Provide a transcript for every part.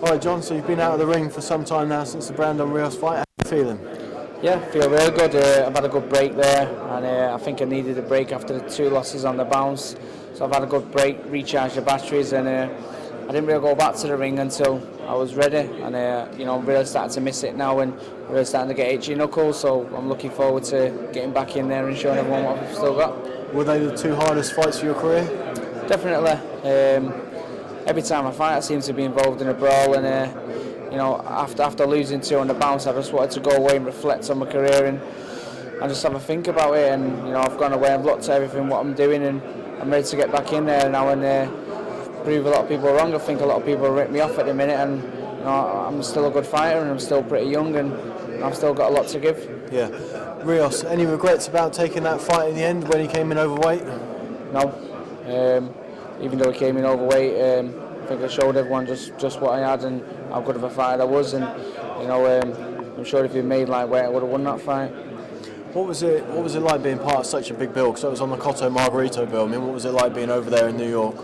All right, John, so you've been out of the ring for some time now since the Brandon Rios fight. How are you feeling? Yeah, feel really good. I've had a good break there, and I think I needed a break after the 2 losses on the bounce. So I've had a good break, recharged the batteries, and I didn't really go back to the ring until I was ready. And I'm really starting to miss it now, and really starting to get itchy knuckles. So I'm looking forward to getting back in there and showing everyone what I've still got. Were they the 2 hardest fights for your career? Definitely. Every time I fight, I seem to be involved in a brawl, and after losing 2 on the bounce, I just wanted to go away and reflect on my career and just have a think about it. And I've gone away, I've looked at everything what I'm doing, and I'm ready to get back in there now and prove a lot of people wrong. I think a lot of people rip me off at the minute, and I'm still a good fighter, and I'm still pretty young, and I've still got a lot to give. Yeah. Rios, any regrets about taking that fight in the end when he came in overweight? No. Even though he came in overweight, I think I showed everyone just what I had and how good of a fighter I was, and I'm sure if he made lightweight, I would have won that fight. What was it like being part of such a big bill? Because it was on the Cotto Margarito bill. I mean, what was it like being over there in New York?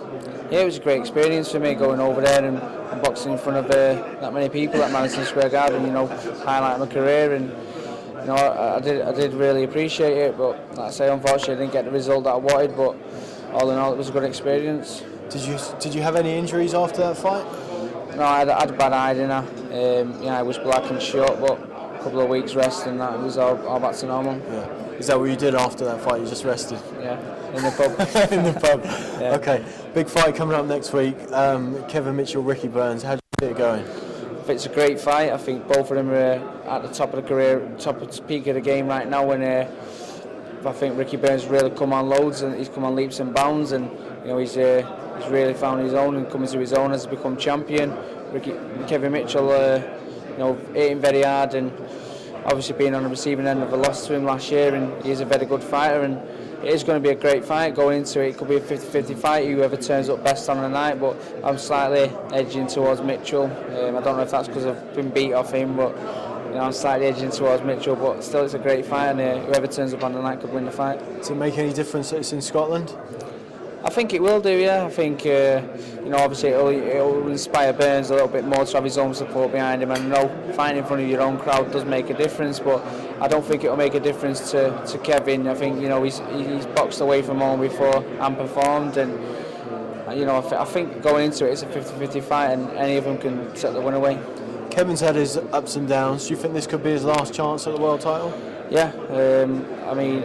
Yeah, it was a great experience for me going over there and boxing in front of that many people at Madison Square Garden. Highlighting my career, and I did really appreciate it. But like I say, unfortunately, I didn't get the result that I wanted. But all in all, it was a good experience. Did you have any injuries after that fight? No, I had a bad eye, didn't I? I was black and short, but a couple of weeks rest and that was all back to normal. Yeah. Is that what you did after that fight? You just rested? Yeah, in the pub. In the pub. Yeah. Okay, big fight coming up next week. Kevin Mitchell, Ricky Burns. How do you see it going? I think it's a great fight. I think both of them are at the top of the career, top of the peak of the game right now. And I think Ricky Burns really come on loads, and he's come on leaps and bounds, and he's really found his own and coming to his own as become champion. Kevin Mitchell, hitting very hard and obviously being on the receiving end of a loss to him last year, and he's a very good fighter, and it is going to be a great fight going into it. It could be a 50-50 fight, whoever turns up best on the night, but I'm slightly edging towards Mitchell. I don't know if that's because I've been beat off him, but I'm slightly edging towards Mitchell, but still it's a great fight, and whoever turns up on the night could win the fight. Does it make any difference that it's in Scotland? I think it will do, yeah. I think, obviously it'll inspire Burns a little bit more to have his own support behind him. And I know fighting in front of your own crowd does make a difference, but I don't think it'll make a difference to Kevin. I think, he's boxed away from home before and performed, and, I think going into it, it's a 50-50 fight, and any of them can set the win away. Kevin's had his ups and downs. Do you think this could be his last chance at the world title? Yeah,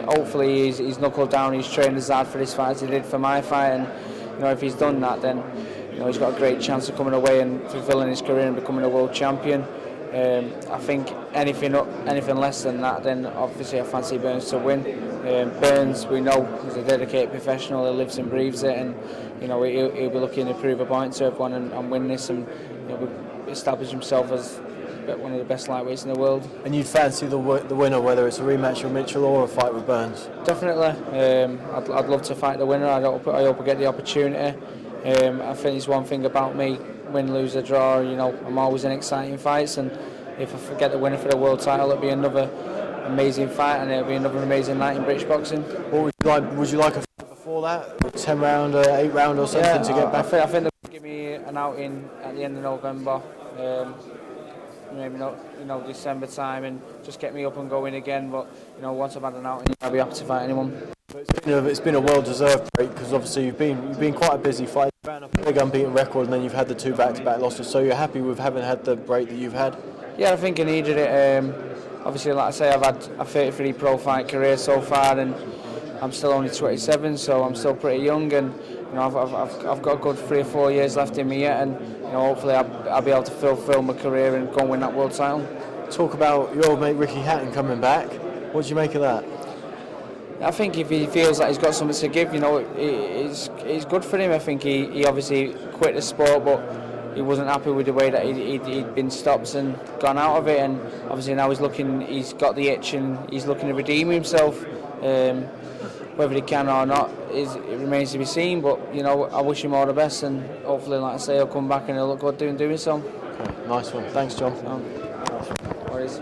hopefully he's knuckled down, he's trained as hard for this fight as he did for my fight, and if he's done that, then he's got a great chance of coming away and fulfilling his career and becoming a world champion. I think anything less than that, then obviously I fancy Burns to win. Burns, we know, he's a dedicated professional, he lives and breathes it, and he'll be looking to prove a point to everyone and win this, and establish himself as one of the best lightweights in the world. And you'd fancy the winner, whether it's a rematch with Mitchell or a fight with Burns? Definitely. I'd love to fight the winner. I hope I get the opportunity. I think it's one thing about me, win, lose, or draw. I'm always in exciting fights, and if I get the winner for the world title, it'll be another amazing fight, and it'll be another amazing night in British boxing. What would you like? Would you like a fight before that, 10 round, 8 round, or something to get back? I think they'll give me an outing at the end of November. Maybe not, December time, and just get me up and going again. But once I've had an outing, I'll be happy to fight anyone. It's been a well-deserved break, because obviously you've been quite a busy fighter. You ran a big unbeaten record, and then you've had the 2 back-to-back losses. So you're happy with having had the break that you've had? Yeah, I think I needed it. Obviously, like I say, I've had a 33 pro fight career so far, and I'm still only 27, so I'm still pretty young, and I've got a good 3 or 4 years left in me yet, and hopefully I'll be able to fulfil my career and go and win that world title. Talk about your old mate Ricky Hatton coming back. What do you make of that? I think if he feels like he's got something to give, it's good for him. I think he obviously quit the sport, but he wasn't happy with the way that he'd been stopped and gone out of it, and obviously now he's got the itch and he's looking to redeem himself. Whether he can or not, it remains to be seen, but I wish him all the best, and hopefully, like I say, he'll come back and he'll look good doing so. Okay, nice one. Thanks, John. Worries.